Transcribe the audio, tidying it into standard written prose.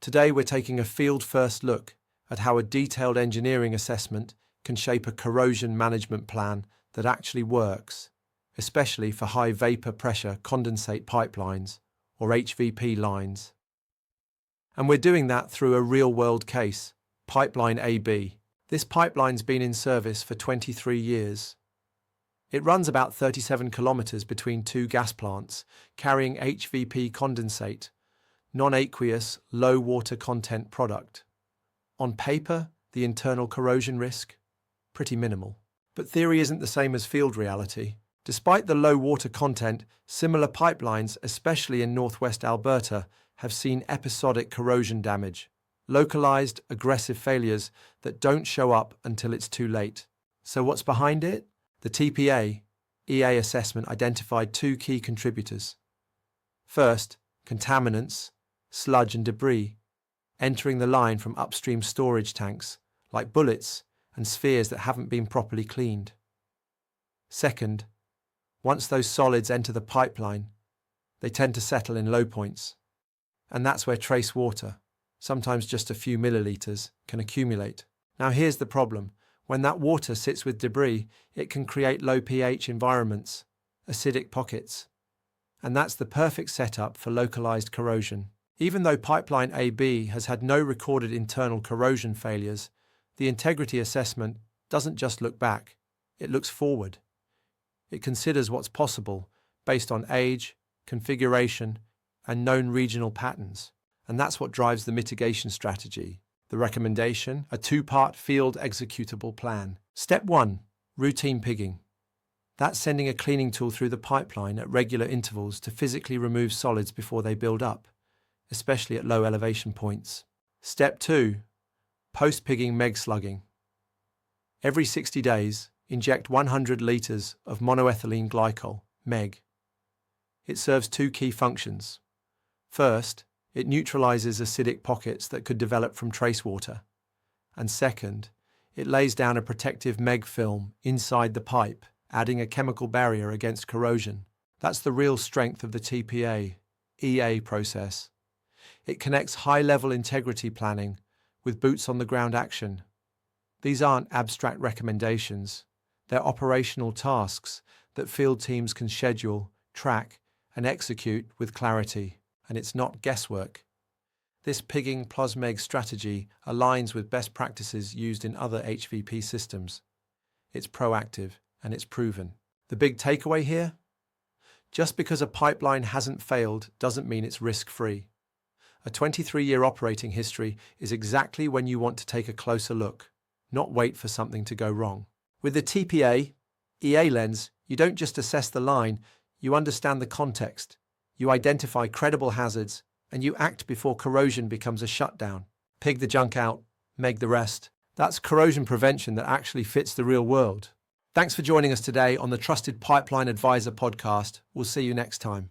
Today we're taking a field-first look at how a detailed engineering assessment can shape a corrosion management plan that actually works, especially for high vapor pressure condensate pipelines, or HVP lines. And we're doing that through a real-world case, Pipeline AB. This pipeline's been in service for 23 years. It runs about 37 kilometers between two gas plants, carrying HVP condensate, non-aqueous, low water content product. On paper, the internal corrosion risk? Pretty minimal. But theory isn't the same as field reality. Despite the low water content, similar pipelines, especially in northwest Alberta, have seen episodic corrosion damage, localized, aggressive failures that don't show up until it's too late. So what's behind it? The TPA EA assessment identified two key contributors. First, contaminants, sludge and debris, entering the line from upstream storage tanks, like bullets and spheres that haven't been properly cleaned. Second, once those solids enter the pipeline, they tend to settle in low points. And that's where trace water, sometimes just a few milliliters, can accumulate. Now here's the problem. When that water sits with debris, it can create low pH environments, acidic pockets. And that's the perfect setup for localized corrosion. Even though Pipeline AB has had no recorded internal corrosion failures, the integrity assessment doesn't just look back, it looks forward. It considers what's possible based on age, configuration, and known regional patterns. And that's what drives the mitigation strategy. The recommendation, a two-part field executable plan. Step 1, routine pigging. That's sending a cleaning tool through the pipeline at regular intervals to physically remove solids before they build up, especially at low elevation points. Step 2, post-pigging MEG slugging. Every 60 days, inject 100 litres of monoethylene glycol, MEG. It serves two key functions. First, it neutralizes acidic pockets that could develop from trace water. And second, it lays down a protective MEG film inside the pipe, adding a chemical barrier against corrosion. That's the real strength of the TPA EA process. It connects high-level integrity planning with boots-on-the-ground action. These aren't abstract recommendations. They're operational tasks that field teams can schedule, track, and execute with clarity. And it's not guesswork. This pigging plus MEG strategy aligns with best practices used in other HVP systems. It's proactive and it's proven. The big takeaway here? Just because a pipeline hasn't failed doesn't mean it's risk-free. A 23-year operating history is exactly when you want to take a closer look, not wait for something to go wrong. With the TPA EA lens, you don't just assess the line, you understand the context. You identify credible hazards, and you act before corrosion becomes a shutdown. Pig the junk out, MEG the rest. That's corrosion prevention that actually fits the real world. Thanks for joining us today on the Trusted Pipeline Advisor podcast. We'll see you next time.